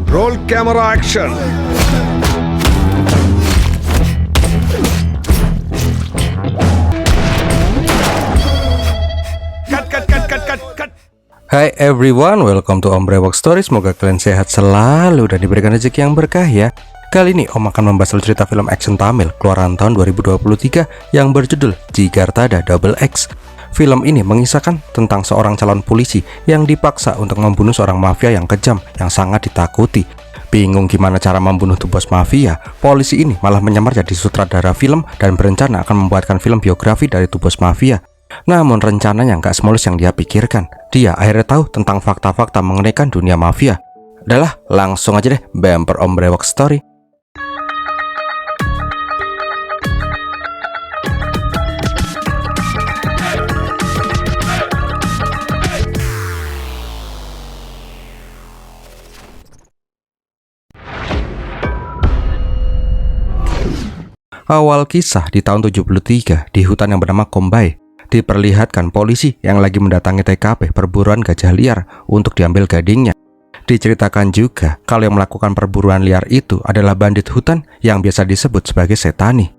Roll camera action. Cut. Hai everyone, welcome to Om Brewok Story. Semoga kalian sehat selalu dan diberikan rezeki yang berkah ya. Kali ini Om akan membahas cerita film action Tamil keluaran tahun 2023 yang berjudul Jigartada Double X. Film ini mengisahkan tentang seorang calon polisi yang dipaksa untuk membunuh seorang mafia yang kejam yang sangat ditakuti. Bingung gimana cara membunuh tuh bos mafia, polisi ini malah menyamar jadi sutradara film dan berencana akan membuatkan film biografi dari tuh bos mafia. Namun rencananya nggak semulus yang dia pikirkan. Dia akhirnya tahu tentang fakta-fakta mengenaikan dunia mafia. Udahlah, langsung aja deh bumper Om Brewok Story. Awal kisah di tahun 73 di hutan yang bernama Kombai, diperlihatkan polisi yang lagi mendatangi TKP perburuan gajah liar untuk diambil gadingnya. Diceritakan juga kalau yang melakukan perburuan liar itu adalah bandit hutan yang biasa disebut sebagai setani.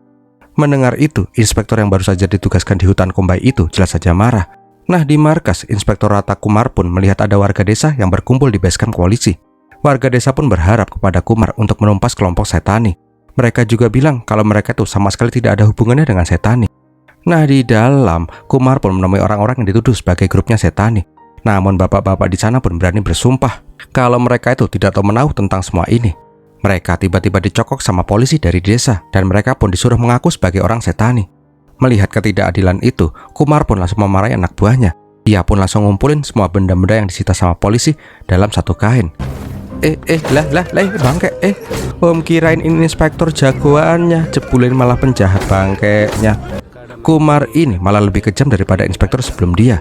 Mendengar itu, inspektur yang baru saja ditugaskan di hutan Kombai itu jelas saja marah. Nah, di markas, Inspektur Rata Kumar pun melihat ada warga desa yang berkumpul di basecamp polisi. Warga desa pun berharap kepada Kumar untuk menumpas kelompok setani. Mereka juga bilang kalau mereka itu sama sekali tidak ada hubungannya dengan setani. Nah, di dalam, Kumar pun menemui orang-orang yang dituduh sebagai grupnya setani. Namun bapak-bapak di sana pun berani bersumpah kalau mereka itu tidak tahu menahu tentang semua ini. Mereka tiba-tiba dicokok sama polisi dari desa dan mereka pun disuruh mengaku sebagai orang setani. Melihat ketidakadilan itu, Kumar pun langsung memarahi anak buahnya. Dia pun langsung ngumpulin semua benda-benda yang disita sama polisi dalam satu kain. Bangke, Om kirain ini inspektur jagoannya, jebulin malah penjahat bangkeknya. Kumar ini malah lebih kejam daripada inspektur sebelum dia.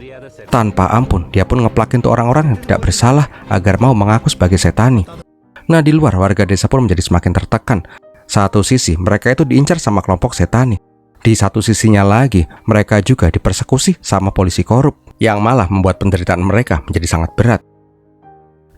Tanpa ampun, dia pun ngeplakin tuh orang-orang yang tidak bersalah agar mau mengaku sebagai setani. Nah, di luar, warga desa pun menjadi semakin tertekan. Satu sisi, mereka itu diincar sama kelompok setani. Di satu sisinya lagi, mereka juga dipersekusi sama polisi korup, yang malah membuat penderitaan mereka menjadi sangat berat.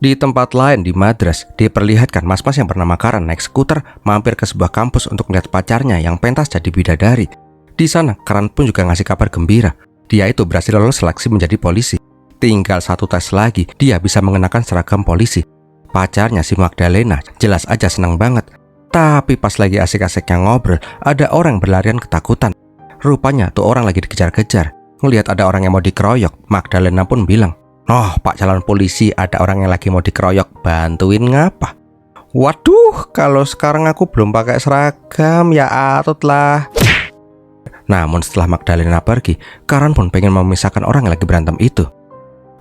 Di tempat lain di Madras, diperlihatkan mas-mas yang bernama Karan naik skuter mampir ke sebuah kampus untuk melihat pacarnya yang pentas jadi bidadari. Di sana, Karan pun juga ngasih kabar gembira. Dia itu berhasil lolos seleksi menjadi polisi. Tinggal satu tes lagi, dia bisa mengenakan seragam polisi. Pacarnya si Magdalena jelas aja senang banget. Tapi pas lagi asik-asiknya ngobrol, ada orang berlarian ketakutan. Rupanya tuh orang lagi dikejar-kejar. Ngelihat ada orang yang mau dikeroyok, Magdalena pun bilang, "Oh, Pak calon polisi, ada orang yang lagi mau dikeroyok, bantuin ngapa?" Waduh, kalau sekarang aku belum pakai seragam, ya atut lah. Namun setelah Magdalena pergi, Karan pun pengen memisahkan orang yang lagi berantem itu.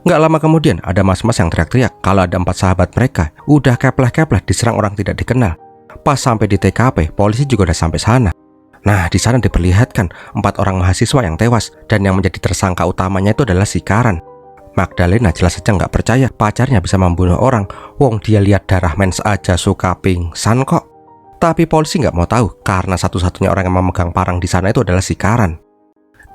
Nggak lama kemudian, ada mas-mas yang teriak-teriak kalau ada 4 sahabat mereka udah kepleh-kepleh diserang orang tidak dikenal. Pas sampai di TKP, polisi juga udah sampai sana. Nah, di sana diperlihatkan 4 orang mahasiswa yang tewas dan yang menjadi tersangka utamanya itu adalah si Karan. Magdalena jelas saja nggak percaya pacarnya bisa membunuh orang. Wong dia lihat darah mens aja suka pingsan kok. Tapi polisi nggak mau tahu karena satu-satunya orang yang memegang parang di sana itu adalah si Karan.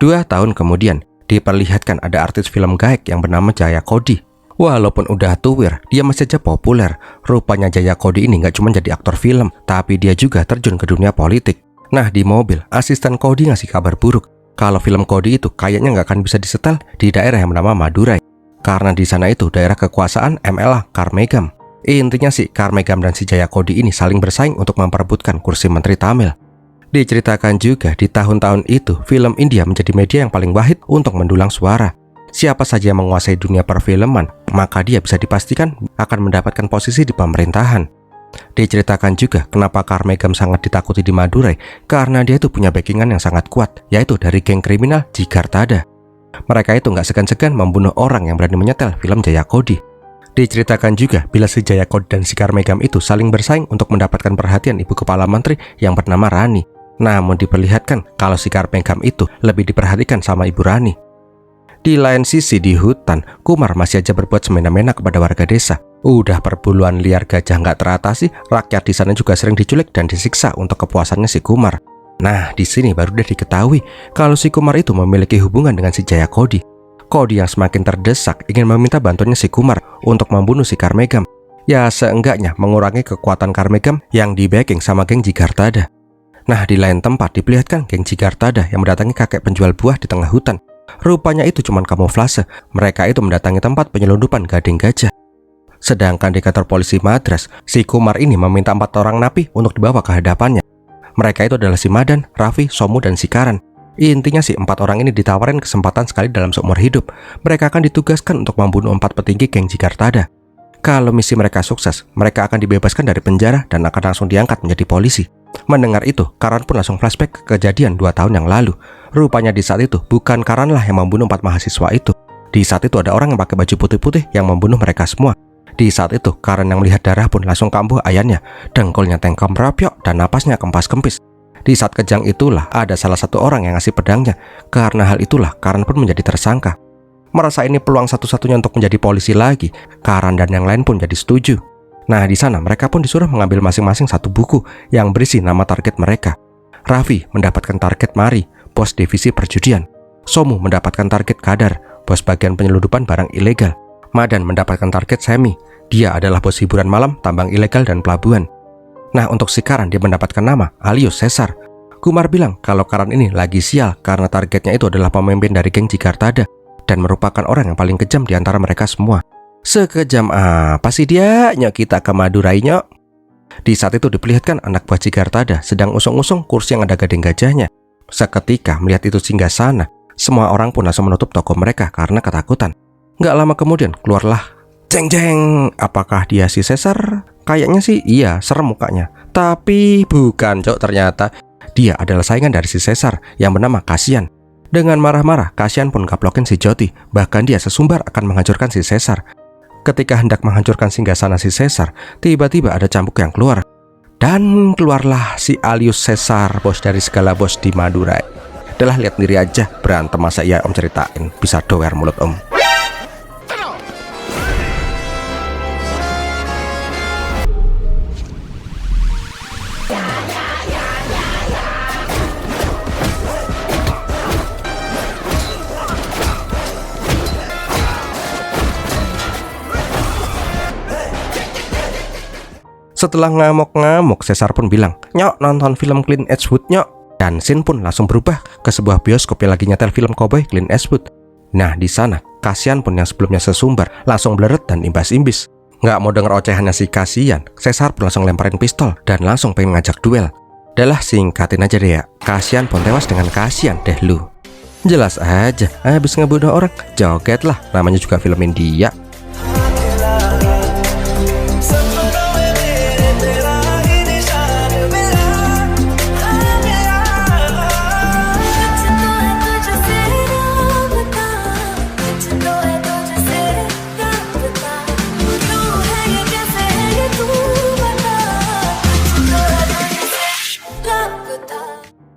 2 tahun kemudian, diperlihatkan ada artis film gaek yang bernama Jaya Kodi. Walaupun udah tuwir, dia masih aja populer. Rupanya Jaya Kodi ini nggak cuma jadi aktor film, tapi dia juga terjun ke dunia politik. Nah, di mobil, asisten Kodi ngasih kabar buruk kalau film Kodi itu kayaknya nggak akan bisa disetel di daerah yang bernama Madurai. Karena di sana itu daerah kekuasaan MLA Karmegam. Intinya sih, Karmegam dan si Jaya Kodi ini saling bersaing untuk memperebutkan kursi Menteri Tamil. Diceritakan juga di tahun-tahun itu, film India menjadi media yang paling wahid untuk mendulang suara. Siapa saja yang menguasai dunia perfilman, maka dia bisa dipastikan akan mendapatkan posisi di pemerintahan. Diceritakan juga kenapa Karmegam sangat ditakuti di Madurai, karena dia itu punya backingan yang sangat kuat, yaitu dari geng kriminal Jigartada. Mereka itu nggak segan-segan membunuh orang yang berani menyetel film Jaya Kodi. Diceritakan juga bila si Jaya Kodi dan si Karmegam itu saling bersaing untuk mendapatkan perhatian ibu kepala menteri yang bernama Rani. Namun diperlihatkan kalau si Karmegam itu lebih diperhatikan sama ibu Rani. Di lain sisi di hutan, Kumar masih aja berbuat semena-mena kepada warga desa. Udah perburuan liar gajah nggak teratasi, rakyat di sana juga sering diculik dan disiksa untuk kepuasannya si Kumar. Nah, di sini baru udah diketahui kalau si Kumar itu memiliki hubungan dengan si Jaya Kodi. Kodi yang semakin terdesak ingin meminta bantuannya si Kumar untuk membunuh si Karmegam. Ya seenggaknya mengurangi kekuatan Karmegam yang di backing sama geng Jigartada. Nah di lain tempat diperlihatkan geng Jigartada yang mendatangi kakek penjual buah di tengah hutan. Rupanya itu cuma kamuflase, mereka itu mendatangi tempat penyelundupan gading gajah. Sedangkan di kantor polisi Madras, si Kumar ini meminta 4 orang napi untuk dibawa ke hadapannya. Mereka itu adalah si Madan, Raffi, Somu, dan si Karan. Intinya si 4 orang ini ditawarin kesempatan sekali dalam seumur hidup. Mereka akan ditugaskan untuk membunuh 4 petinggi geng Jigartada. Kalau misi mereka sukses, mereka akan dibebaskan dari penjara dan akan langsung diangkat menjadi polisi. Mendengar itu, Karan pun langsung flashback ke kejadian 2 tahun yang lalu. Rupanya di saat itu, bukan Karan lah yang membunuh 4 mahasiswa itu. Di saat itu ada orang yang pakai baju putih-putih yang membunuh mereka semua. Di saat itu, Karan yang melihat darah pun langsung kambuh ayahnya. Dengkulnya tengkam rapiok dan napasnya kempas-kempis. Di saat kejang itulah, ada salah satu orang yang ngasih pedangnya. Karena hal itulah, Karan pun menjadi tersangka. Merasa ini peluang satu-satunya untuk menjadi polisi lagi, Karan dan yang lain pun jadi setuju. Nah di sana mereka pun disuruh mengambil masing-masing 1 buku yang berisi nama target mereka. Raffi mendapatkan target Mari, bos divisi perjudian. Somu mendapatkan target Kadar, bos bagian penyelundupan barang ilegal. Madan mendapatkan target Semi, dia adalah bos hiburan malam, tambang ilegal dan pelabuhan. Nah untuk si Karan dia mendapatkan nama alias Cesar. Kumar bilang kalau Karan ini lagi sial karena targetnya itu adalah pemimpin dari geng Jigartada dan merupakan orang yang paling kejam di antara mereka semua. Sekejam apa sih dia? Nyok kita ke Madurai nyok. Di saat itu diperlihatkan anak buah Jigartada sedang usung-usung kursi yang ada gading gajahnya. Seketika melihat itu singgah sana, semua orang pun langsung menutup toko mereka karena ketakutan. Gak lama kemudian keluarlah jeng-jeng. Apakah dia si Cesar? Kayaknya sih iya, serem mukanya. Tapi bukan cok, ternyata dia adalah saingan dari si Cesar yang bernama Kasian. Dengan marah-marah, Kasian pun kaplokin si Joti. Bahkan dia sesumbar akan menghancurkan si Cesar. Ketika hendak menghancurkan singgasana si Cesar, tiba-tiba ada cambuk yang keluar. Dan keluarlah si alias Cesar, bos dari segala bos di Madurai. Udah lihat sendiri aja, berantem masa iya om ceritain. Bisa doer mulut om. Setelah ngamuk-ngamuk, Cesar pun bilang, "Nyok, nonton film Clint Eastwood, nyok." Dan scene pun langsung berubah ke sebuah bioskop yang lagi nyetel film cowboy Clint Eastwood. Nah, di sana, Kasian pun yang sebelumnya sesumbar langsung bleret dan imbas-imbis. Nggak mau denger ocehannya si Kasian, Cesar pun langsung lemparin pistol dan langsung pengen ngajak duel. Dahlah singkatin aja deh ya, Kasian pun tewas dengan kasian deh lu. Jelas aja, habis ngebunuh orang, joget lah, namanya juga film India.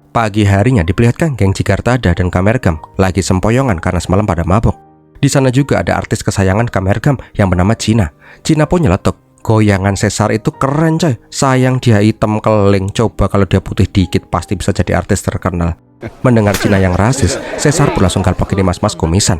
Pagi harinya diperlihatkan geng Jigartada dan Kamergam lagi sempoyongan karena semalam pada mabok. Di sana juga ada artis kesayangan Kamergam yang bernama Cina. Cina pun nyeletuk, goyangan Cesar itu keren coy. Sayang dia hitam keling, coba kalau dia putih dikit pasti bisa jadi artis terkenal. Mendengar Cina yang rasis, Cesar pun langsung galpokin mas-mas kumisan.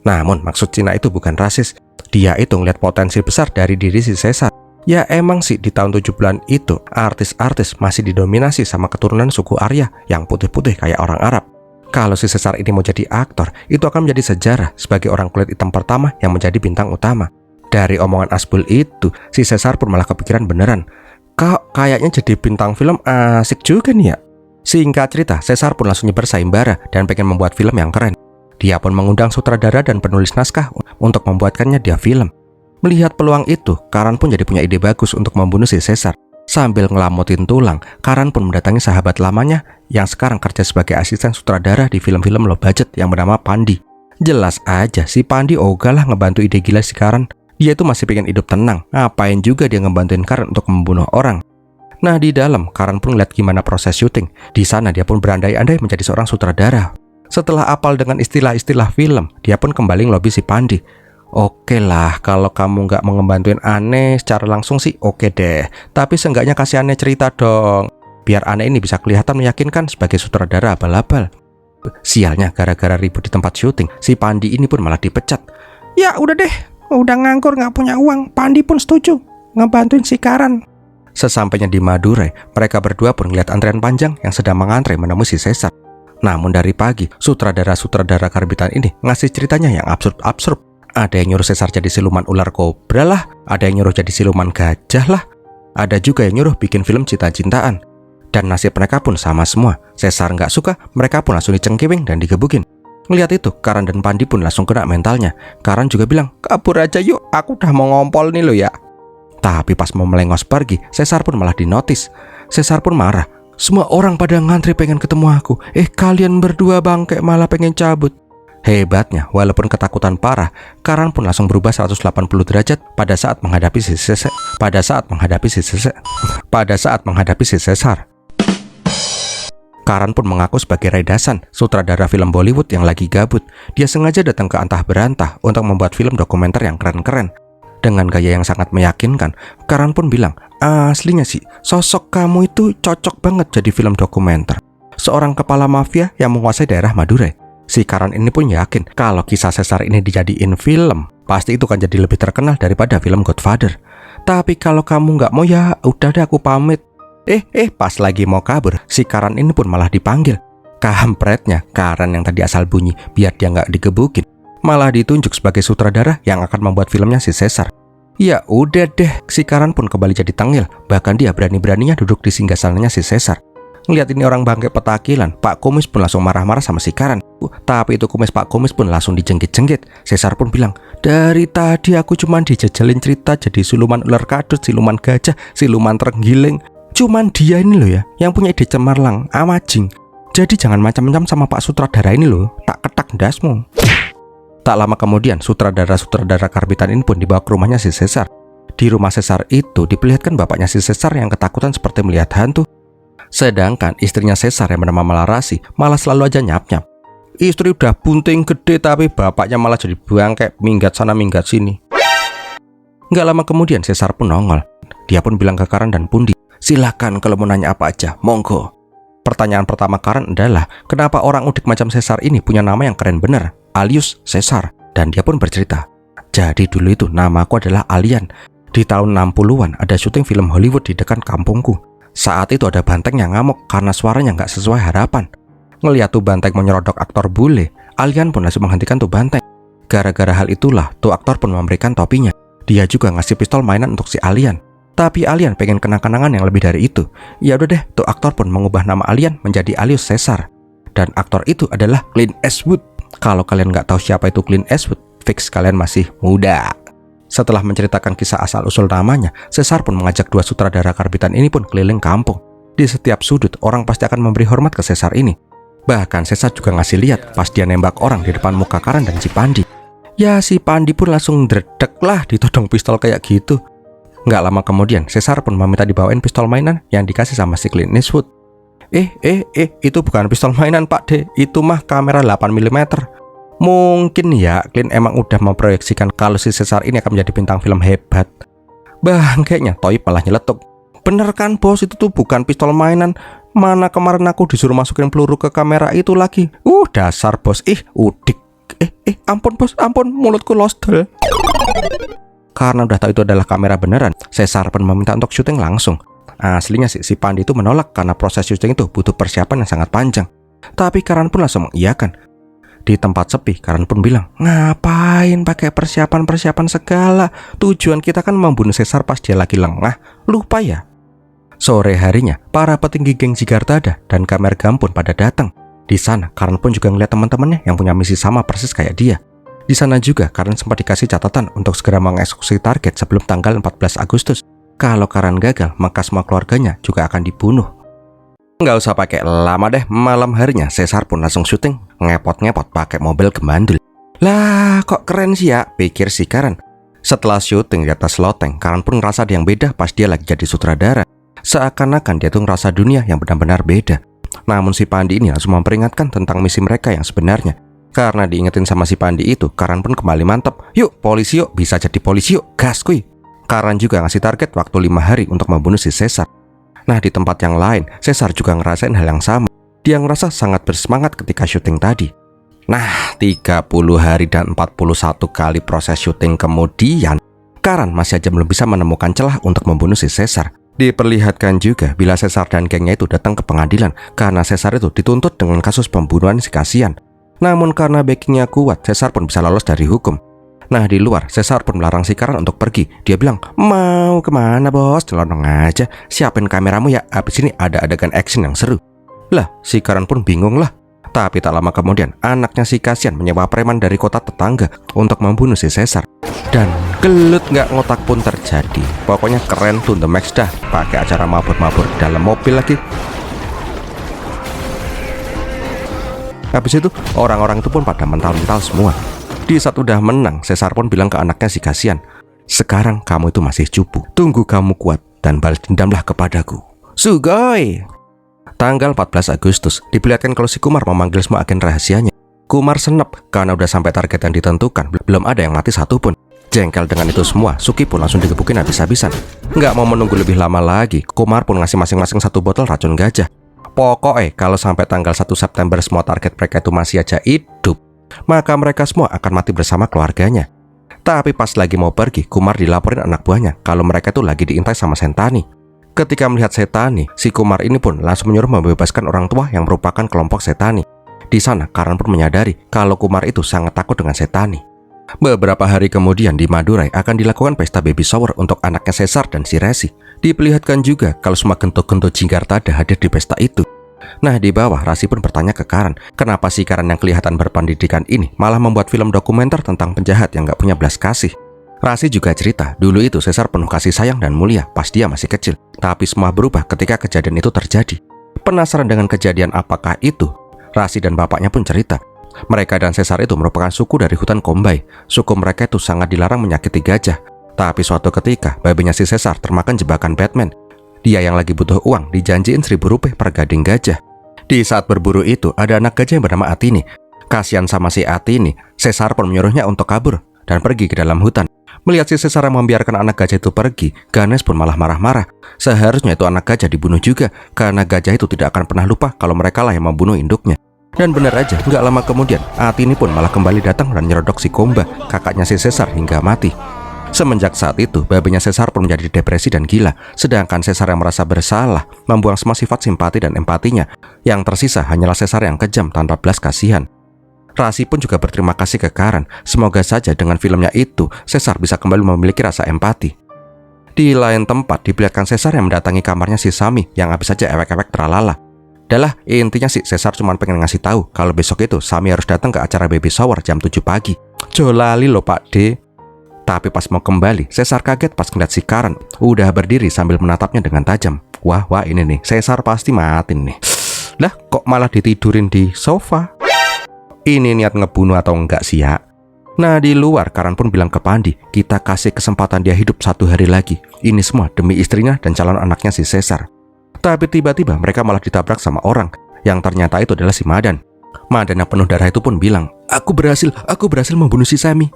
Namun maksud Cina itu bukan rasis. Dia itu ngeliat potensi besar dari diri si Cesar. Ya emang sih di tahun 70-an itu artis-artis masih didominasi sama keturunan suku Arya yang putih-putih kayak orang Arab. Kalau si Cesar ini mau jadi aktor, itu akan menjadi sejarah sebagai orang kulit hitam pertama yang menjadi bintang utama. Dari omongan Asbul itu, si Cesar pun malah kepikiran beneran, kok kayaknya jadi bintang film asik juga nih ya. Singkat cerita, Cesar pun langsung nyebar sayembara dan pengen membuat film yang keren. Dia pun mengundang sutradara dan penulis naskah untuk membuatkannya dia film. Melihat peluang itu, Karan pun jadi punya ide bagus untuk membunuh si Cesar. Sambil ngelamutin tulang, Karan pun mendatangi sahabat lamanya yang sekarang kerja sebagai asisten sutradara di film-film low budget yang bernama Pandi. Jelas aja si Pandi ogah lah ngebantu ide gila si Karan. Dia itu masih pengen hidup tenang, ngapain juga dia ngebantuin Karan untuk membunuh orang. Nah di dalam, Karan pun lihat gimana proses syuting. Di sana dia pun berandai-andai menjadi seorang sutradara. Setelah apal dengan istilah-istilah film, dia pun kembali ngelobi si Pandi. Oke lah, kalau kamu nggak mau ngebantuin Aneh secara langsung sih oke deh. Tapi seenggaknya kasih Aneh cerita dong, biar Aneh ini bisa kelihatan meyakinkan sebagai sutradara abal-abal. Sialnya, gara-gara ribut di tempat syuting, si Pandi ini pun malah dipecat. Ya udah deh, udah nganggur nggak punya uang, Pandi pun setuju. ngebantuin si Karan. Sesampainya di Madurai, mereka berdua pun melihat antrian panjang yang sedang mengantre menemui si Caesar. Namun dari pagi, sutradara-sutradara karbitan ini ngasih ceritanya yang absurd-absurd. Ada yang nyuruh Caesar jadi siluman ular kobra lah, ada yang nyuruh jadi siluman gajah lah, ada juga yang nyuruh bikin film cinta-cintaan. Dan nasib mereka pun sama semua. Caesar nggak suka, mereka pun langsung dicengkewing dan digebukin. Ngelihat itu, Karan dan Pandi pun langsung kena mentalnya. Karan juga bilang, kabur aja yuk, aku udah mau ngompol nih lo ya. Tapi pas mau melengos pergi, Caesar pun malah dinotis. Caesar pun marah. Semua orang pada ngantri pengen ketemu aku. Kalian berdua bangke malah pengen cabut. Hebatnya, walaupun ketakutan parah, Karan pun langsung berubah 180 derajat pada saat menghadapi si Caesar. Karan pun mengaku sebagai Ray Dasan, sutradara film Bollywood yang lagi gabut. Dia sengaja datang ke antah berantah untuk membuat film dokumenter yang keren-keren. Dengan gaya yang sangat meyakinkan, Karan pun bilang, aslinya sih, sosok kamu itu cocok banget jadi film dokumenter. Seorang kepala mafia yang menguasai daerah Madurai. Si Karan ini pun yakin kalau kisah Caesar ini dijadiin film, pasti itu kan jadi lebih terkenal daripada film Godfather. Tapi kalau kamu nggak mau ya udah deh aku pamit. Pas lagi mau kabur, si Karan ini pun malah dipanggil. Kampretnya, Karan yang tadi asal bunyi biar dia nggak digebukin, malah ditunjuk sebagai sutradara yang akan membuat filmnya si Caesar. Ya udah deh, si Karan pun kembali jadi tengil. Bahkan dia berani-beraninya duduk di singgasananya si Caesar. Ngeliat ini orang bangke petakilan, Pak Kumis pun langsung marah-marah sama si Karan. Tapi itu kumis Pak Kumis pun langsung dijengkit-jengkit. Caesar pun bilang, dari tadi aku cuman dijajalin cerita jadi siluman ular kadut, siluman gajah, siluman terenggiling. Cuman dia ini loh ya, yang punya ide cemerlang, amajing. Jadi jangan macam-macam sama Pak Sutradara ini loh, tak ketak dasmu. Tak lama kemudian, sutradara-sutradara karbitan ini pun dibawa ke rumahnya si Caesar. Di rumah Caesar itu diperlihatkan bapaknya si Caesar yang ketakutan seperti melihat hantu. Sedangkan istrinya Caesar yang bernama Malarasi malah selalu aja nyap-nyap. Istri udah bunting gede tapi bapaknya malah jadi bangke, minggat sana minggat sini. Nggak lama kemudian Caesar pun nongol. Dia pun bilang ke Karan dan Pundi, silakan kalau mau nanya apa aja, monggo. Pertanyaan pertama Karan adalah, kenapa orang udik macam Caesar ini punya nama yang keren bener, alias Caesar. Dan dia pun bercerita, jadi dulu itu namaku adalah Alian. Di tahun 60-an ada syuting film Hollywood di dekat kampungku. Saat itu ada banteng yang ngamuk karena suaranya nggak sesuai harapan. Ngeliat tuh banteng menyerodok aktor bule, Alian pun langsung menghentikan tuh banteng. Gara-gara hal itulah, tuh aktor pun memberikan topinya. Dia juga ngasih pistol mainan untuk si Alian. Tapi Alian pengen kenang-kenangan yang lebih dari itu. Ya udah deh, tuh aktor pun mengubah nama Alian menjadi alias Caesar. Dan aktor itu adalah Clint Eastwood. Kalau kalian nggak tahu siapa itu Clint Eastwood, fix kalian masih muda. Setelah menceritakan kisah asal-usul namanya, Caesar pun mengajak dua sutradara karbitan ini pun keliling kampung. Di setiap sudut, orang pasti akan memberi hormat ke Caesar ini. Bahkan Caesar juga ngasih lihat pas dia nembak orang di depan muka Karan dan si Pandi. Ya si Pandi pun langsung dredek lah ditodong pistol kayak gitu. Nggak lama kemudian, Caesar pun meminta dibawain pistol mainan yang dikasih sama si Clint Eastwood. Itu bukan pistol mainan Pak D, itu mah kamera 8mm. Mungkin ya, Clint emang udah memproyeksikan kalau si Caesar ini akan menjadi bintang film hebat. Bangkainya, Toib malah nyeletuk. Bener kan bos, itu tuh bukan pistol mainan. Mana kemarin aku disuruh masukin peluru ke kamera itu lagi. Dasar bos, udik. Ampun bos, ampun, mulutku losdol. Karena udah tahu itu adalah kamera beneran, Caesar pun meminta untuk syuting langsung. Aslinya sih, si Pandi itu menolak karena proses syuting itu butuh persiapan yang sangat panjang. Tapi Karan pun langsung mengiyakan. Di tempat sepi, Karan pun bilang, ngapain pakai persiapan-persiapan segala? Tujuan kita kan membunuh Caesar pas dia lagi lengah. Lupa ya? Sore harinya, para petinggi geng Jigartada dan Kamergam pun pada datang. Di sana, Karan pun juga ngeliat teman-temannya yang punya misi sama persis kayak dia. Di sana juga, Karan sempat dikasih catatan untuk segera mengeksekusi target sebelum tanggal 14 Agustus. Kalau Karan gagal, maka semua keluarganya juga akan dibunuh. Nggak usah pakai lama deh, malam harinya Caesar pun langsung syuting, ngepot-ngepot pakai mobil gembandul. Lah, kok keren sih ya, pikir si Karan. Setelah syuting di atas loteng, Karan pun ngerasa ada yang beda pas dia lagi jadi sutradara. Seakan-akan dia tuh ngerasa dunia yang benar-benar beda. Namun si Pandi ini langsung memperingatkan tentang misi mereka yang sebenarnya. Karena diingetin sama si Pandi itu, Karan pun kembali mantap. Yuk, polisi yuk, bisa jadi polisi yuk, gas kuy. Karan juga ngasih target waktu 5 hari untuk membunuh si Caesar. Nah, di tempat yang lain, Caesar juga ngerasain hal yang sama. Dia ngerasa sangat bersemangat ketika syuting tadi. Nah, 30 hari dan 41 kali proses syuting kemudian, Karan masih aja belum bisa menemukan celah untuk membunuh si Caesar. Diperlihatkan juga bila Caesar dan gengnya itu datang ke pengadilan karena Caesar itu dituntut dengan kasus pembunuhan si Cassian. Namun karena backingnya kuat, Caesar pun bisa lolos dari hukum. Nah di luar, Caesar pun melarang si Karan untuk pergi. Dia bilang, mau kemana bos? Celonong aja, siapin kameramu ya, abis ini ada adegan action yang seru. Lah, si Karan pun bingung lah. Tapi tak lama kemudian, anaknya si Cassian menyewa preman dari kota tetangga untuk membunuh si Caesar. Dan gelut nggak ngotak pun terjadi. Pokoknya keren to the max dah. Pakai acara mabur-mabur di dalam mobil lagi. Habis itu, orang-orang itu pun pada mental-mental semua. Di saat udah menang, Caesar pun bilang ke anaknya si Cassian, sekarang kamu itu masih cupu. Tunggu kamu kuat dan balas dendamlah kepadaku. Sugoi! Tanggal 14 Agustus, diperlihatkan kalau si Kumar memanggil semua agen rahasianya. Kumar senep karena udah sampai target yang ditentukan, belum ada yang mati satupun. Jengkel dengan itu semua, Suki pun langsung digebukin habis-habisan. Nggak mau menunggu lebih lama lagi, Kumar pun ngasih masing-masing 1 botol racun gajah. Pokoknya kalau sampai tanggal 1 September semua target mereka itu masih aja hidup, maka mereka semua akan mati bersama keluarganya. Tapi pas lagi mau pergi, Kumar dilaporin anak buahnya kalau mereka itu lagi diintai sama Sentani. Ketika melihat Sentani, si Kumar ini pun langsung menyuruh membebaskan orang tua yang merupakan kelompok Sentani. Di sana, Karan pun menyadari kalau Kumar itu sangat takut dengan Sentani. Beberapa hari kemudian di Madurai akan dilakukan pesta baby shower untuk anaknya Caesar dan si Resi. Diperlihatkan juga kalau semua gento-gento Jinggarta ada hadir di pesta itu. Nah di bawah, Rasi pun bertanya ke Karan, kenapa si Karan yang kelihatan berpendidikan ini malah membuat film dokumenter tentang penjahat yang gak punya belas kasih. Rasi juga cerita, dulu itu Caesar penuh kasih sayang dan mulia pas dia masih kecil. Tapi semua berubah ketika kejadian itu terjadi. Penasaran dengan kejadian apakah itu? Rasi dan bapaknya pun cerita, mereka dan Caesar itu merupakan suku dari hutan Kombai. Suku mereka itu sangat dilarang menyakiti gajah. Tapi suatu ketika, babinya si Caesar termakan jebakan Batman. Dia yang lagi butuh uang dijanjiin 1.000 rupiah per gading gajah. Di saat berburu itu, ada anak gajah yang bernama Atini. Kasian sama si Atini, Caesar pun menyuruhnya untuk kabur dan pergi ke dalam hutan. Melihat si Caesar yang membiarkan anak gajah itu pergi, Ganes pun malah marah-marah. Seharusnya itu anak gajah dibunuh juga, karena gajah itu tidak akan pernah lupa kalau mereka lah yang membunuh induknya. Dan benar aja, nggak lama kemudian, Atini pun malah kembali datang dan nyerodok si Komba, kakaknya si Caesar, hingga mati. Semenjak saat itu, babinya Caesar pun menjadi depresi dan gila, sedangkan Caesar yang merasa bersalah, membuang semua sifat simpati dan empatinya. Yang tersisa hanyalah Caesar yang kejam tanpa belas kasihan. Rasi pun juga berterima kasih ke Karan. Semoga saja dengan filmnya itu, Caesar bisa kembali memiliki rasa empati. Di lain tempat, diperlihatkan Caesar yang mendatangi kamarnya si Sami yang habis saja ewek-ewek teralala. Dalah, intinya sih Caesar cuma pengen ngasih tahu kalau besok itu Sami harus datang ke acara baby shower jam 7 pagi. Jolali loh Pak D. Tapi pas mau kembali, Caesar kaget pas ngeliat si Karan udah berdiri sambil menatapnya dengan tajam. Wah ini nih, Caesar pasti mati nih. Lah, kok malah ditidurin di sofa? Ini niat ngebunuh atau enggak sih ya? Nah di luar, Karan pun bilang ke Pandi, kita kasih kesempatan dia hidup 1 hari lagi. Ini semua demi istrinya dan calon anaknya si Caesar. Tapi tiba-tiba mereka malah ditabrak sama orang, yang ternyata itu adalah si Madan. Madan yang penuh darah itu pun bilang, aku berhasil membunuh si Sami.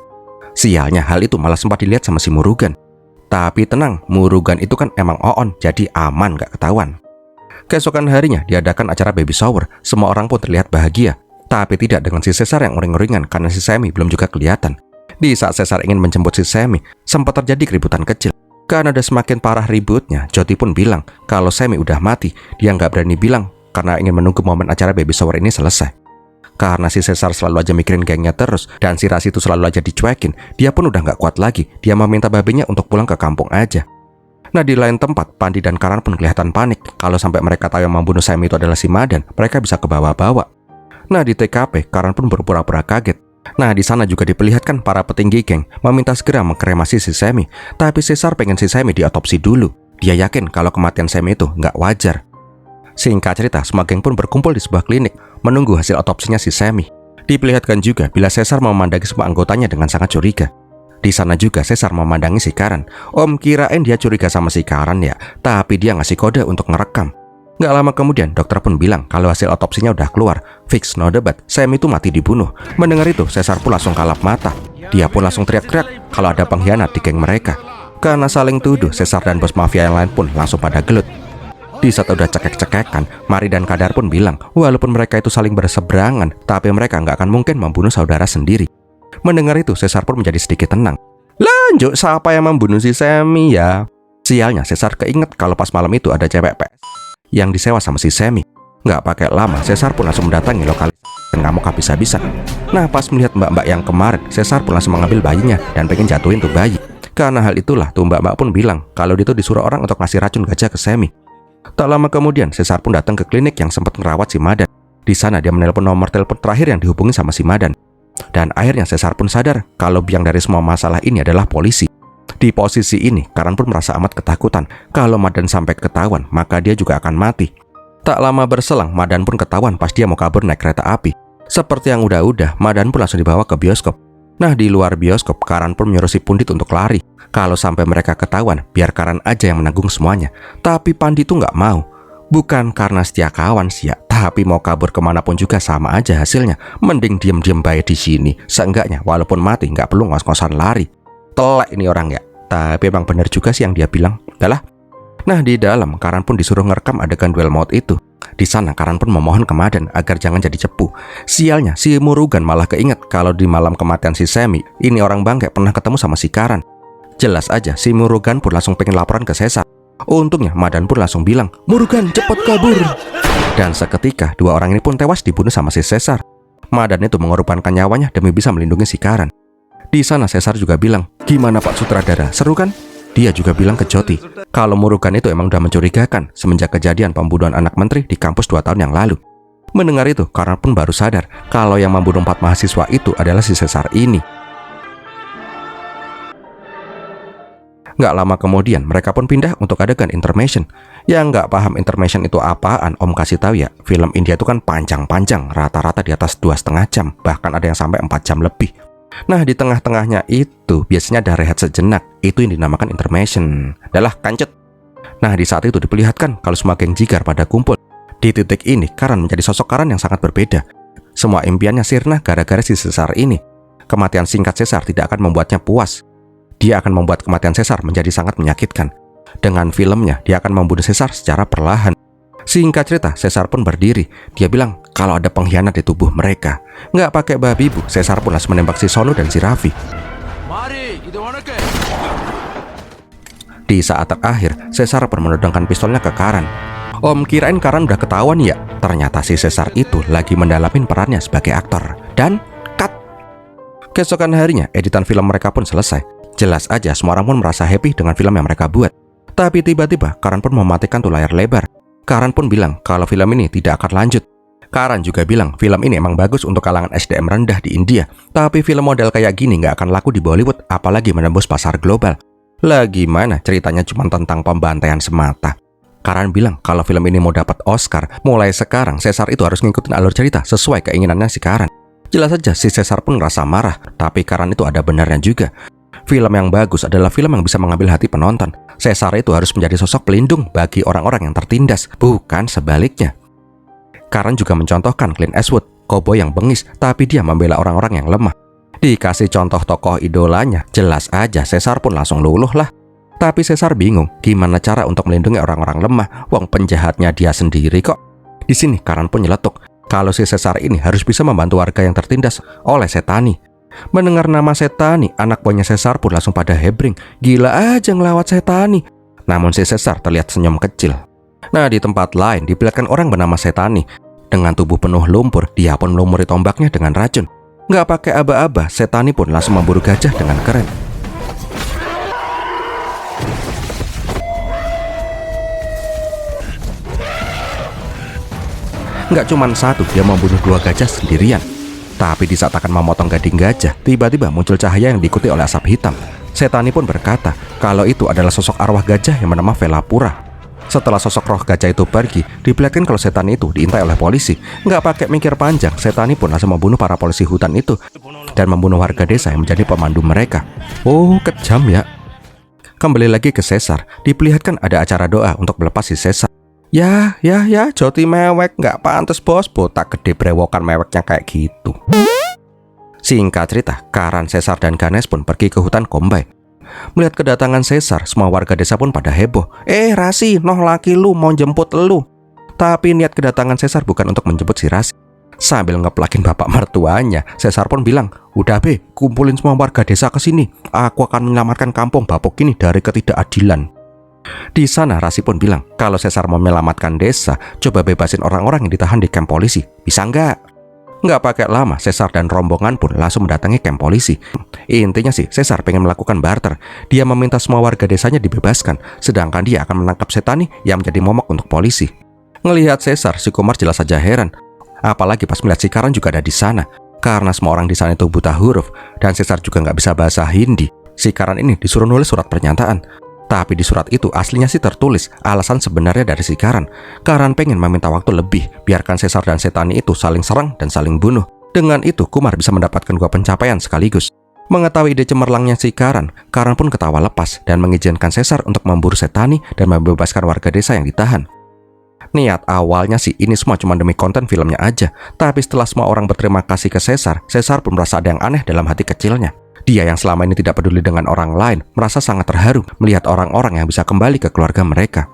Sialnya hal itu malah sempat dilihat sama si Murugan. Tapi tenang, Murugan itu kan emang oon, jadi aman gak ketahuan. Keesokan harinya diadakan acara baby shower, semua orang pun terlihat bahagia. Tapi tidak dengan si Caesar yang uring-uringan karena si Sami belum juga kelihatan. Di saat Caesar ingin menjemput si Sami, sempat terjadi keributan kecil. Karena udah semakin parah ributnya, Joti pun bilang kalau Sami udah mati. Dia nggak berani bilang karena ingin menunggu momen acara baby shower ini selesai. Karena si Caesar selalu aja mikirin gengnya terus dan si Rasi itu selalu aja dicuekin, dia pun udah nggak kuat lagi. Dia meminta babinya untuk pulang ke kampung aja. Nah di lain tempat, Pandi dan Karan pun kelihatan panik. Kalau sampai mereka tahu yang membunuh Sami itu adalah si Madan, mereka bisa kebawa-bawa. Nah di TKP, Karan pun berpura-pura kaget. Nah di sana juga diperlihatkan para petinggi geng meminta segera mengkremasi si Sami. Tapi Caesar pengen si Sami diotopsi dulu. Dia yakin kalau kematian Sami itu nggak wajar. Singkat cerita, semua geng pun berkumpul di sebuah klinik menunggu hasil otopsinya si Sami. Diperlihatkan juga bila Caesar memandangi semua anggotanya dengan sangat curiga. Di sana juga Caesar memandangi si Karan. Om kirain dia curiga sama si Karan ya, tapi dia ngasih kode untuk ngerekam. Gak lama kemudian, dokter pun bilang kalau hasil otopsinya udah keluar. Fix, no debat, Sam itu mati dibunuh. Mendengar itu, Caesar pun langsung kalap mata. Dia pun langsung teriak-teriak kalau ada pengkhianat di geng mereka. Karena saling tuduh, Caesar dan bos mafia yang lain pun langsung pada gelut. Di saat udah cekek-cekekan, Mari dan Kadar pun bilang, walaupun mereka itu saling berseberangan, tapi mereka nggak akan mungkin membunuh saudara sendiri. Mendengar itu, Caesar pun menjadi sedikit tenang. Lanjut, siapa yang membunuh si Semi ya? Sialnya, Caesar keinget kalau pas malam itu ada cewek PS yang disewa sama si Semi. Nggak pakai lama, Caesar pun langsung mendatangi lokasi dan ngamuk habis-habisan. Nah, pas melihat mbak-mbak yang kemarin, Caesar pun langsung mengambil bayinya dan pengen jatuhin tuh bayi. Karena hal itulah, tuh mbak-mbak pun bilang kalau dia tuh disuruh orang untuk ngasih racun gajah ke Semi. Tak lama kemudian, Caesar pun datang ke klinik yang sempat merawat si Madan. Di sana dia menelpon nomor telepon terakhir yang dihubungi sama si Madan. Dan akhirnya Caesar pun sadar kalau biang dari semua masalah ini adalah polisi. Di posisi ini, Karan pun merasa amat ketakutan. Kalau Madan sampai ketahuan, maka dia juga akan mati. Tak lama berselang, Madan pun ketahuan pas dia mau kabur naik kereta api. Seperti yang udah-udah, Madan pun langsung dibawa ke bioskop. Nah, di luar bioskop, Karan pun menyuruh si Pundit untuk lari. Kalau sampai mereka ketahuan, biar Karan aja yang menanggung semuanya. Tapi Pandi tuh nggak mau. Bukan karena setia kawan sih ya, tapi mau kabur kemanapun juga sama aja hasilnya. Mending diem-diem baik di sini. Seenggaknya, walaupun mati, nggak perlu ngos-ngosan lari. Telek ini orang ya. Tapi emang benar juga sih yang dia bilang. Dalah. Nah, di dalam, Karan pun disuruh ngerekam adegan duel maut itu. Di sana, Karan pun memohon ke Madan agar jangan jadi cepu. Sialnya, si Murugan malah keinget kalau di malam kematian si Semi, ini orang bangke pernah ketemu sama si Karan. Jelas aja, si Murugan pun langsung pengen laporan ke Caesar. Untungnya, Madan pun langsung bilang, "Murugan, cepat kabur!" Dan seketika, dua orang ini pun tewas dibunuh sama si Caesar. Madan itu mengorbankan nyawanya demi bisa melindungi si Karan. Di sana Caesar juga bilang, "Gimana Pak Sutradara, seru kan?" Dia juga bilang ke Joti, kalau Murugan itu emang udah mencurigakan semenjak kejadian pembunuhan anak menteri di kampus 2 tahun yang lalu. Mendengar itu, Karan pun baru sadar kalau yang membunuh 4 mahasiswa itu adalah si Caesar ini. Nggak lama kemudian, mereka pun pindah untuk adegan intermission. Yang nggak paham intermission itu apaan, Om kasih tahu ya, film India itu kan panjang-panjang, rata-rata di atas 2,5 jam, bahkan ada yang sampai 4 jam lebih. Nah, di tengah-tengahnya itu biasanya ada rehat sejenak. Itu yang dinamakan intermission. Dalah, kancut. Nah, di saat itu diperlihatkan kalau semua geng jigar pada kumpul. Di titik ini, Karan menjadi sosok Karan yang sangat berbeda. Semua impiannya sirna gara-gara si Caesar ini. Kematian singkat Caesar tidak akan membuatnya puas. Dia akan membuat kematian Caesar menjadi sangat menyakitkan. Dengan filmnya, dia akan membunuh Caesar secara perlahan. Singkat cerita, Caesar pun berdiri. Dia bilang kalau ada pengkhianat di tubuh mereka. Nggak pakai babi bu, Caesar pun langsung menembak si Sonu dan si Raffi. Di saat terakhir, Caesar pun menodongkan pistolnya ke Karan. Om, kirain Karan udah ketahuan ya? Ternyata si Caesar itu lagi mendalamin perannya sebagai aktor. Dan cut. Keesokan harinya, editan film mereka pun selesai. Jelas aja semua orang pun merasa happy dengan film yang mereka buat. Tapi tiba-tiba Karan pun mematikan tuh layar lebar. Karan pun bilang kalau film ini tidak akan lanjut. Karan juga bilang film ini emang bagus untuk kalangan SDM rendah di India. Tapi film model kayak gini nggak akan laku di Bollywood, apalagi menembus pasar global. Lah gimana, ceritanya cuma tentang pembantaian semata. Karan bilang kalau film ini mau dapat Oscar, mulai sekarang Caesar itu harus ngikutin alur cerita sesuai keinginannya si Karan. Jelas saja si Caesar pun ngerasa marah, tapi Karan itu ada benarnya juga. Film yang bagus adalah film yang bisa mengambil hati penonton. Caesar itu harus menjadi sosok pelindung bagi orang-orang yang tertindas, bukan sebaliknya. Karan juga mencontohkan Clint Eastwood, koboi yang bengis, tapi dia membela orang-orang yang lemah. Dikasih contoh tokoh idolanya, jelas aja Caesar pun langsung luluh lah. Tapi Caesar bingung, gimana cara untuk melindungi orang-orang lemah, wong penjahatnya dia sendiri kok. Di sini Karan pun nyeletuk, kalau si Caesar ini harus bisa membantu warga yang tertindas oleh Setani. Mendengar nama Setani, anak buahnya Caesar pun langsung pada hebring. Gila aja ngelawat Setani. Namun si Caesar terlihat senyum kecil. Nah, di tempat lain diperlihatkan orang bernama Setani. Dengan tubuh penuh lumpur, dia pun melumuri tombaknya dengan racun. Nggak pakai aba-aba, Setani pun langsung memburu gajah dengan keren. Nggak cuma satu, dia membunuh 2 gajah sendirian. Tapi di saat akan memotong gading gajah, tiba-tiba muncul cahaya yang diikuti oleh asap hitam. Setani pun berkata kalau itu adalah sosok arwah gajah yang bernama Velapura. Setelah sosok roh gajah itu pergi, diperlihatkan kalau Setani itu diintai oleh polisi. Nggak pakai mikir panjang, Setani pun langsung membunuh para polisi hutan itu dan membunuh warga desa yang menjadi pemandu mereka. Oh, kejam ya. Kembali lagi ke Caesar, diperlihatkan ada acara doa untuk melepas si Caesar. Ya, Joti mewek, nggak pantas bos, botak gede brewokan meweknya kayak gitu. Singkat cerita, Karan, Caesar, dan Ganesh pun pergi ke hutan Kombay. Melihat kedatangan Caesar, semua warga desa pun pada heboh. Rasi, noh laki lu mau jemput lu. Tapi niat kedatangan Caesar bukan untuk menjemput si Rasi. Sambil ngeplakin bapak mertuanya, Caesar pun bilang, "Udah be, kumpulin semua warga desa ke sini. Aku akan menyelamatkan kampung Bapok ini dari ketidakadilan." Di sana Rasi pun bilang, kalau Caesar mau menyelamatkan desa, coba bebasin orang-orang yang ditahan di kamp polisi. Bisa nggak? Nggak pakai lama, Caesar dan rombongan pun langsung mendatangi kamp polisi. Intinya sih, Caesar pengen melakukan barter. Dia meminta semua warga desanya dibebaskan, sedangkan dia akan menangkap Setani yang menjadi momok untuk polisi. Ngelihat Caesar, si Kumar jelas saja heran. Apalagi pas melihat si Karan juga ada di sana. Karena semua orang di sana itu buta huruf, dan Caesar juga nggak bisa bahasa Hindi. Si Karan ini disuruh nulis surat pernyataan. Tapi di surat itu aslinya sih tertulis alasan sebenarnya dari si Karan. Karan pengen meminta waktu lebih, biarkan Caesar dan Setani itu saling serang dan saling bunuh. Dengan itu Kumar bisa mendapatkan 2 pencapaian sekaligus. Mengetahui ide cemerlangnya si Karan pun ketawa lepas dan mengizinkan Caesar untuk memburu Setani dan membebaskan warga desa yang ditahan. Niat awalnya sih ini semua cuma demi konten filmnya aja. Tapi setelah semua orang berterima kasih ke Caesar pun merasa ada yang aneh dalam hati kecilnya. Dia yang selama ini tidak peduli dengan orang lain merasa sangat terharu melihat orang-orang yang bisa kembali ke keluarga mereka.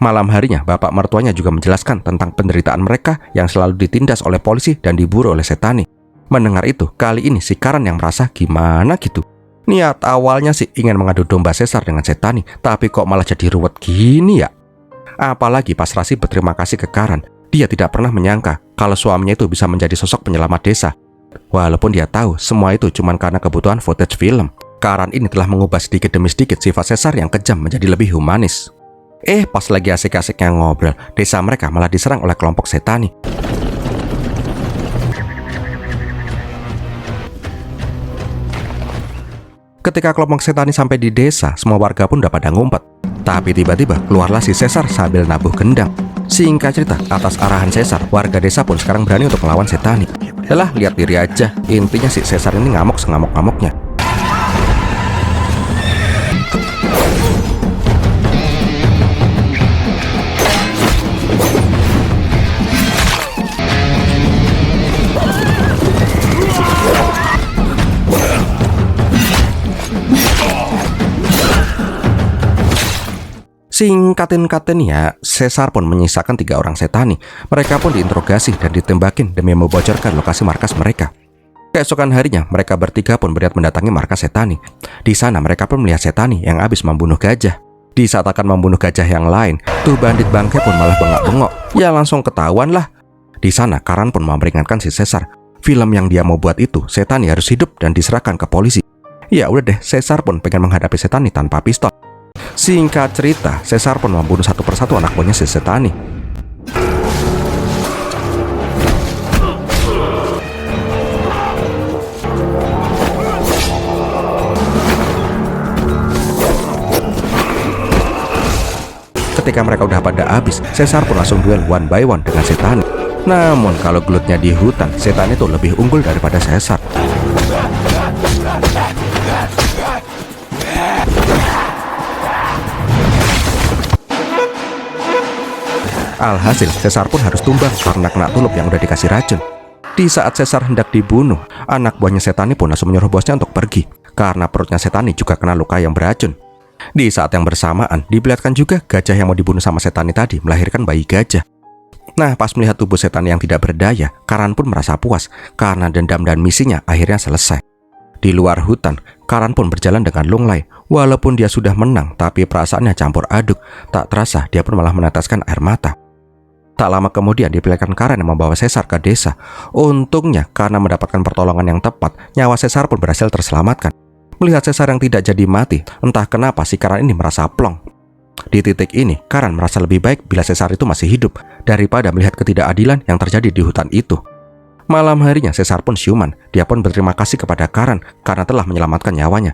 Malam harinya, bapak mertuanya juga menjelaskan tentang penderitaan mereka yang selalu ditindas oleh polisi dan diburu oleh Setani. Mendengar itu, kali ini si Karan yang merasa gimana gitu. Niat awalnya sih ingin mengadu domba Caesar dengan Setani, tapi kok malah jadi ruwet gini ya? Apalagi pas Rasi berterima kasih ke Karan, dia tidak pernah menyangka kalau suaminya itu bisa menjadi sosok penyelamat desa. Walaupun dia tahu semua itu cuma karena kebutuhan footage film. Karan ini telah mengubah sedikit demi sedikit sifat Caesar yang kejam menjadi lebih humanis. Pas lagi asik-asiknya ngobrol, desa mereka malah diserang oleh kelompok Setani. Ketika kelompok Setani sampai di desa, semua warga pun udah pada ngumpet. Tapi tiba-tiba keluarlah si Caesar sambil nabuh gendang. Singkat cerita, atas arahan Caesar, warga desa pun sekarang berani untuk melawan Setani. Yalah, lihat diri aja. Intinya si Caesar ini ngamuk sengamuk-ngamuknya. Singkatin ya, Caesar pun menyisakan 3 orang Setani. Mereka pun diinterogasi dan ditembakin demi membocorkan lokasi markas mereka. Keesokan harinya, mereka bertiga pun berniat mendatangi markas Setani. Di sana mereka pun melihat Setani yang habis membunuh gajah. Di saat akan membunuh gajah yang lain, tuh bandit bangke pun malah bengak-bengok. Ya langsung ketahuan lah. Di sana Karan pun memperingatkan si Caesar. Film yang dia mau buat itu, Setani harus hidup dan diserahkan ke polisi. Ya udah deh, Caesar pun pengen menghadapi Setani tanpa pistol. Singkat cerita, Caesar pun membunuh satu persatu anak buahnya si Setani. Ketika mereka udah pada habis, Caesar pun langsung duel one by one dengan Setani. Namun kalau gelutnya di hutan, Setani itu lebih unggul daripada Caesar. Alhasil, Caesar pun harus tumbang karena kena tulup yang udah dikasih racun. Di saat Caesar hendak dibunuh, anak buahnya Setani pun langsung menyuruh bosnya untuk pergi, karena perutnya Setani juga kena luka yang beracun. Di saat yang bersamaan, diperlihatkan juga gajah yang mau dibunuh sama Setani tadi melahirkan bayi gajah. Nah, pas melihat tubuh Setani yang tidak berdaya, Karan pun merasa puas, karena dendam dan misinya akhirnya selesai. Di luar hutan, Karan pun berjalan dengan lunglai. Walaupun dia sudah menang, tapi perasaannya campur aduk. Tak terasa, dia pun malah meneteskan air mata. Tak lama kemudian diperlihatkan Karan yang membawa Caesar ke desa. Untungnya karena mendapatkan pertolongan yang tepat, nyawa Caesar pun berhasil terselamatkan. Melihat Caesar yang tidak jadi mati, entah kenapa si Karan ini merasa plong. Di titik ini, Karan merasa lebih baik bila Caesar itu masih hidup daripada melihat ketidakadilan yang terjadi di hutan itu. Malam harinya Caesar pun siuman. Dia pun berterima kasih kepada Karan karena telah menyelamatkan nyawanya.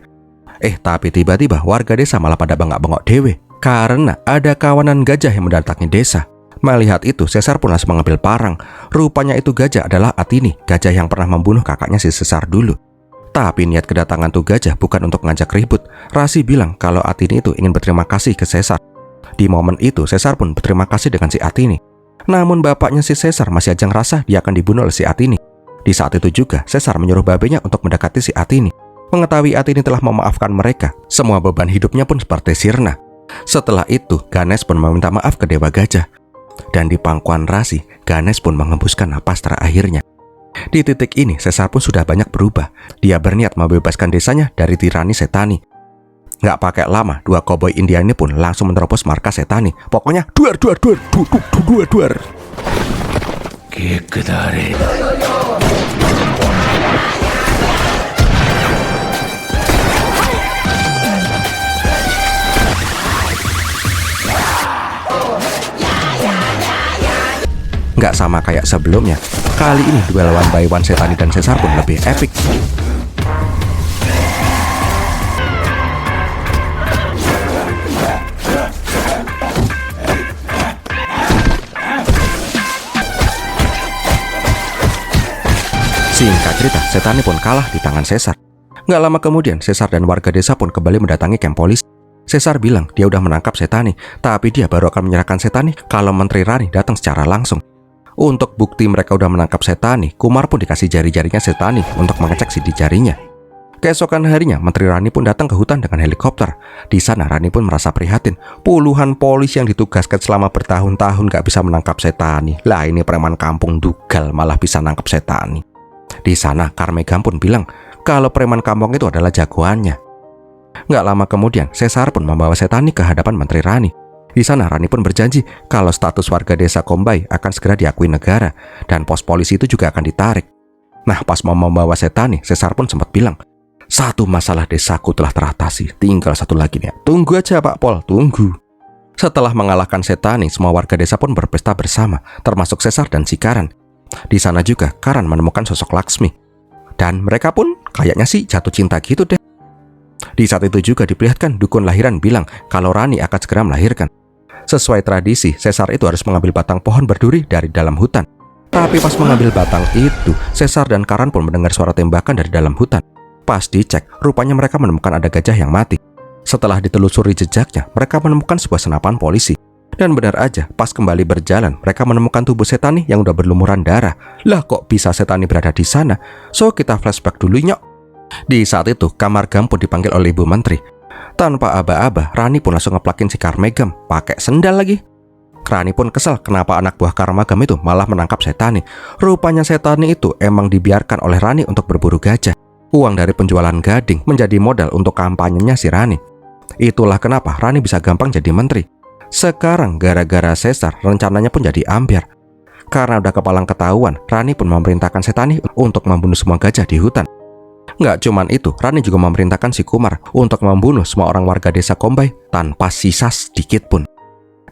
Tapi tiba-tiba warga desa malah pada bengak-bengok dewe karena ada kawanan gajah yang mendatangi desa. Melihat itu, Caesar pun langsung mengambil parang. Rupanya itu gajah adalah Atini, gajah yang pernah membunuh kakaknya si Caesar dulu. Tapi niat kedatangan tuh gajah bukan untuk ngajak ribut. Rasi bilang kalau Atini itu ingin berterima kasih ke Caesar. Di momen itu, Caesar pun berterima kasih dengan si Atini. Namun bapaknya si Caesar masih aja ngerasa dia akan dibunuh oleh si Atini. Di saat itu juga, Caesar menyuruh babenya untuk mendekati si Atini. Mengetahui Atini telah memaafkan mereka, semua beban hidupnya pun seperti sirna. Setelah itu, Ganesh pun meminta maaf ke Dewa Gajah. Dan di pangkuan Rasi, Ganesh pun mengembuskan napas terakhirnya. Di titik ini, Caesar pun sudah banyak berubah. Dia berniat membebaskan desanya dari tirani Setani. Nggak pakai lama, dua koboi India ini pun langsung menerobos markas Setani. Pokoknya duar. Nggak sama kayak sebelumnya, kali ini duel one by one Setani dan Caesar pun lebih epic. Singkat cerita, Setani pun kalah di tangan Caesar. Nggak lama kemudian, Caesar dan warga desa pun kembali mendatangi kamp polisi. Caesar bilang dia udah menangkap Setani, tapi dia baru akan menyerahkan Setani kalau Menteri Rani datang secara langsung. Untuk bukti mereka udah menangkap Setani, Kumar pun dikasih jari-jarinya Setani untuk mengecek sidik jarinya. Keesokan harinya, Menteri Rani pun datang ke hutan dengan helikopter. Di sana, Rani pun merasa prihatin. Puluhan polisi yang ditugaskan selama bertahun-tahun gak bisa menangkap Setani. Lah ini preman kampung dugal malah bisa nangkap Setani. Di sana, Karmegam pun bilang kalau preman kampung itu adalah jagoannya. Gak lama kemudian, Caesar pun membawa Setani ke hadapan Menteri Rani. Di sana Rani pun berjanji kalau status warga desa Kombai akan segera diakui negara dan pos polisi itu juga akan ditarik. Nah, pas mau membawa Setani, Caesar pun sempat bilang, "Satu masalah desaku telah teratasi, tinggal satu lagi nih. Tunggu aja Pak Pol, tunggu." Setelah mengalahkan Setani, semua warga desa pun berpesta bersama, termasuk Caesar dan si Karan. Di sana juga Karan menemukan sosok Laksmi. Dan mereka pun kayaknya sih jatuh cinta gitu deh. Di saat itu juga diperlihatkan dukun lahiran bilang kalau Rani akan segera melahirkan. Sesuai tradisi, Caesar itu harus mengambil batang pohon berduri dari dalam hutan. Tapi pas mengambil batang itu, Caesar dan Karan pun mendengar suara tembakan dari dalam hutan. Pas dicek, rupanya mereka menemukan ada gajah yang mati. Setelah ditelusuri jejaknya, mereka menemukan sebuah senapan polisi. Dan benar aja, pas kembali berjalan, mereka menemukan tubuh Setani yang udah berlumuran darah. Lah kok bisa Setani berada di sana? So kita flashback dulu nyok. Di saat itu, Karmegam pun dipanggil oleh Ibu Menteri. Tanpa aba-aba, Rani pun langsung ngeplakin si Karmegam, pakai sendal lagi. Rani pun kesal kenapa anak buah Karmegam itu malah menangkap Setani. Rupanya Setani itu emang dibiarkan oleh Rani untuk berburu gajah. Uang dari penjualan gading menjadi modal untuk kampanyenya si Rani. Itulah kenapa Rani bisa gampang jadi menteri. Sekarang gara-gara Caesar, rencananya pun jadi ambiar. Karena udah kepalang ketahuan, Rani pun memerintahkan Setani untuk membunuh semua gajah di hutan. Nggak cuman itu, Rani juga memerintahkan si Kumar untuk membunuh semua orang warga desa Kombai tanpa sisa sedikit pun.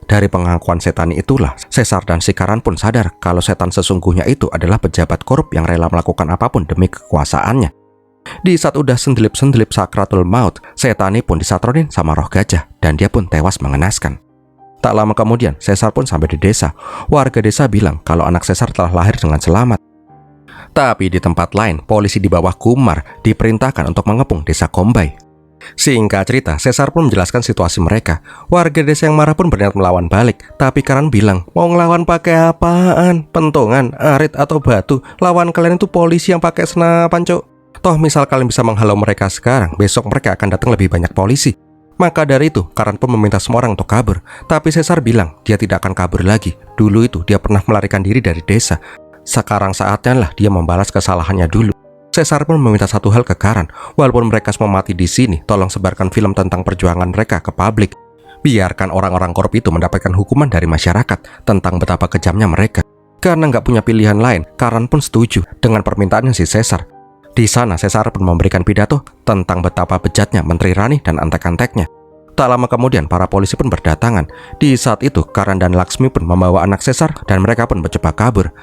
Dari pengakuan Setani itulah, Caesar dan si Karan pun sadar kalau setan sesungguhnya itu adalah pejabat korup yang rela melakukan apapun demi kekuasaannya. Di saat udah sendelip-sendelip sakratul maut, Setani pun disatronin sama roh gajah dan dia pun tewas mengenaskan. Tak lama kemudian, Caesar pun sampai di desa. Warga desa bilang kalau anak Caesar telah lahir dengan selamat. Tapi di tempat lain, polisi di bawah Kumar diperintahkan untuk mengepung desa Kombai. Singkat cerita, Caesar pun menjelaskan situasi mereka. Warga desa yang marah pun berniat melawan balik. Tapi Karan bilang, mau ngelawan pakai apaan? Pentungan, arit, atau batu? Lawan kalian itu polisi yang pakai senapan, cok. Toh misal kalian bisa menghalau mereka sekarang, besok mereka akan datang lebih banyak polisi. Maka dari itu, Karan pun meminta semua orang untuk kabur. Tapi Caesar bilang, dia tidak akan kabur lagi. Dulu itu, dia pernah melarikan diri dari desa. Sekarang saatnya lah dia membalas kesalahannya dulu. Caesar pun meminta satu hal ke Karan, walaupun mereka semua mati di sini, tolong sebarkan film tentang perjuangan mereka ke publik. Biarkan orang-orang korup itu mendapatkan hukuman dari masyarakat tentang betapa kejamnya mereka. Karena nggak punya pilihan lain, Karan pun setuju dengan permintaannya si Caesar. Di sana Caesar pun memberikan pidato tentang betapa bejatnya Menteri Rani dan antek-anteknya. Tak lama kemudian para polisi pun berdatangan. Di saat itu Karan dan Laksmi pun membawa anak Caesar dan mereka pun mencoba kabur.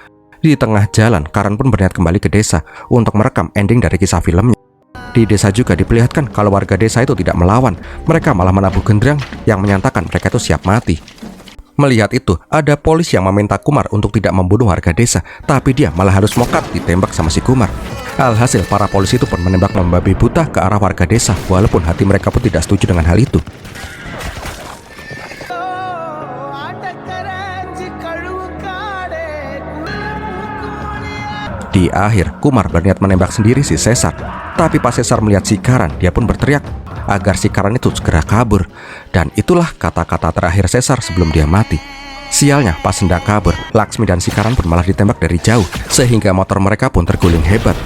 Di tengah jalan, Karan pun berniat kembali ke desa untuk merekam ending dari kisah filmnya. Di desa juga diperlihatkan kalau warga desa itu tidak melawan. Mereka malah menabuh genderang yang menyatakan mereka itu siap mati. Melihat itu, ada polisi yang meminta Kumar untuk tidak membunuh warga desa, tapi dia malah harus mokat ditembak sama si Kumar. Alhasil, para polisi itu pun menembak membabi buta ke arah warga desa, walaupun hati mereka pun tidak setuju dengan hal itu. Di akhir, Kumar berniat menembak sendiri si Caesar. Tapi pas Caesar melihat si Karan, dia pun berteriak agar si Karan itu segera kabur. Dan itulah kata-kata terakhir Caesar sebelum dia mati. Sialnya, pas hendak kabur, Laksmi dan si Karan pun malah ditembak dari jauh, sehingga motor mereka pun terguling hebat.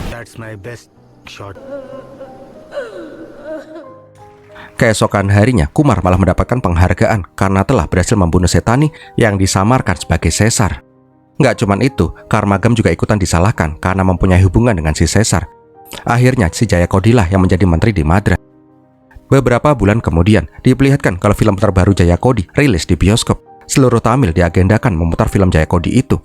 That's my best shot. Keesokan harinya, Kumar malah mendapatkan penghargaan karena telah berhasil membunuh Setani yang disamarkan sebagai Caesar. Nggak cuman itu, Karmagam juga ikutan disalahkan karena mempunyai hubungan dengan si Caesar. Akhirnya, si Jayakodilah yang menjadi menteri di Madras. Beberapa bulan kemudian, diperlihatkan kalau film terbaru Jayakodi rilis di bioskop. Seluruh Tamil diagendakan memutar film Jayakodi itu.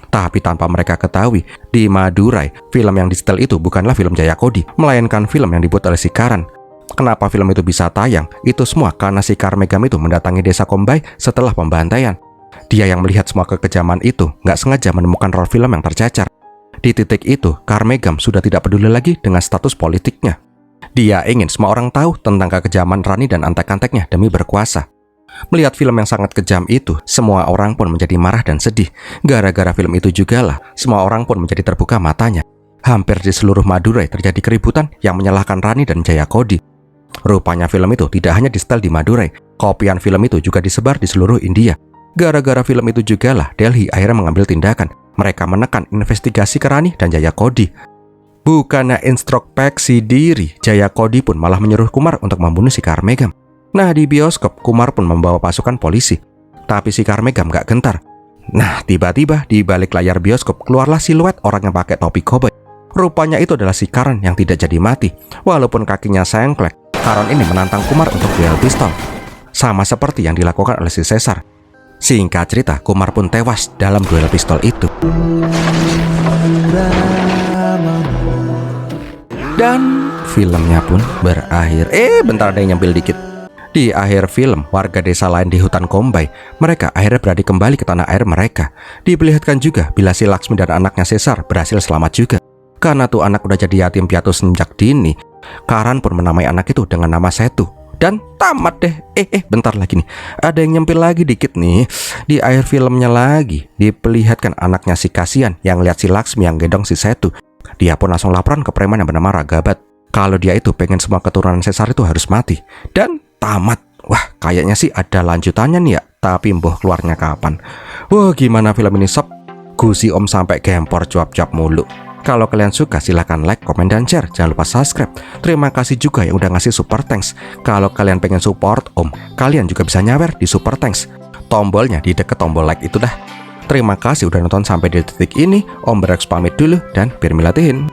Tapi tanpa mereka ketahui, di Madurai, film yang disetel itu bukanlah film Jayakodi, melainkan film yang dibuat oleh si Karan. Kenapa film itu bisa tayang? Itu semua karena si Karmegam itu mendatangi desa Kombai setelah pembantaian. Dia yang melihat semua kekejaman itu, nggak sengaja menemukan rol film yang tercecer. Di titik itu, Karmegam sudah tidak peduli lagi dengan status politiknya. Dia ingin semua orang tahu tentang kekejaman Rani dan antek-anteknya demi berkuasa. Melihat film yang sangat kejam itu, semua orang pun menjadi marah dan sedih. Gara-gara film itu jugalah, semua orang pun menjadi terbuka matanya. Hampir di seluruh Madurai terjadi keributan yang menyalahkan Rani dan Jayakodi. Rupanya film itu tidak hanya disetel di Madurai, kopian film itu juga disebar di seluruh India. Gara-gara film itu jugalah, Delhi akhirnya mengambil tindakan. Mereka menekan investigasi ke Rani dan Jayakodi. Bukannya introspeksi diri, Jayakodi pun malah menyuruh Kumar untuk membunuh si Karmegam. Nah, di bioskop, Kumar pun membawa pasukan polisi. Tapi si Karmegam gak gentar. Nah, tiba-tiba di balik layar bioskop keluarlah siluet orang yang pakai topi koboi. Rupanya itu adalah si Karan yang tidak jadi mati. Walaupun kakinya sengklek, Karan ini menantang Kumar untuk duel pistol. Sama seperti yang dilakukan oleh si Caesar. Singkat cerita, Kumar pun tewas dalam duel pistol itu. Dan filmnya pun berakhir. Bentar, ada yang nyempil dikit. Di akhir film, warga desa lain di hutan Kombai, mereka akhirnya berani kembali ke tanah air mereka. Diperlihatkan juga bila si Laksmi dan anaknya Caesar berhasil selamat juga. Karena tuh anak udah jadi yatim piatu sejak dini, Karan pun menamai anak itu dengan nama Setu. Dan tamat deh. Bentar lagi nih, ada yang nyempil lagi dikit nih. Di akhir filmnya lagi, diperlihatkan anaknya si Kasian yang lihat si Laksmi yang gendong si Setu. Dia pun langsung laporan ke preman yang bernama Ragabat kalau dia itu pengen semua keturunan Caesar itu harus mati. Dan tamat. Wah, kayaknya sih ada lanjutannya nih ya, tapi mboh keluarnya kapan. Wah, gimana film ini sob? Gusi om sampai gempor cuap-cuap mulu. Kalau kalian suka silahkan like, komen, dan share. Jangan lupa subscribe. Terima kasih juga yang udah ngasih super thanks. Kalau kalian pengen support om, kalian juga bisa nyawer di super thanks. Tombolnya di deket tombol like itu dah. Terima kasih udah nonton sampai di titik ini. Om Berex pamit dulu dan biar milatihin.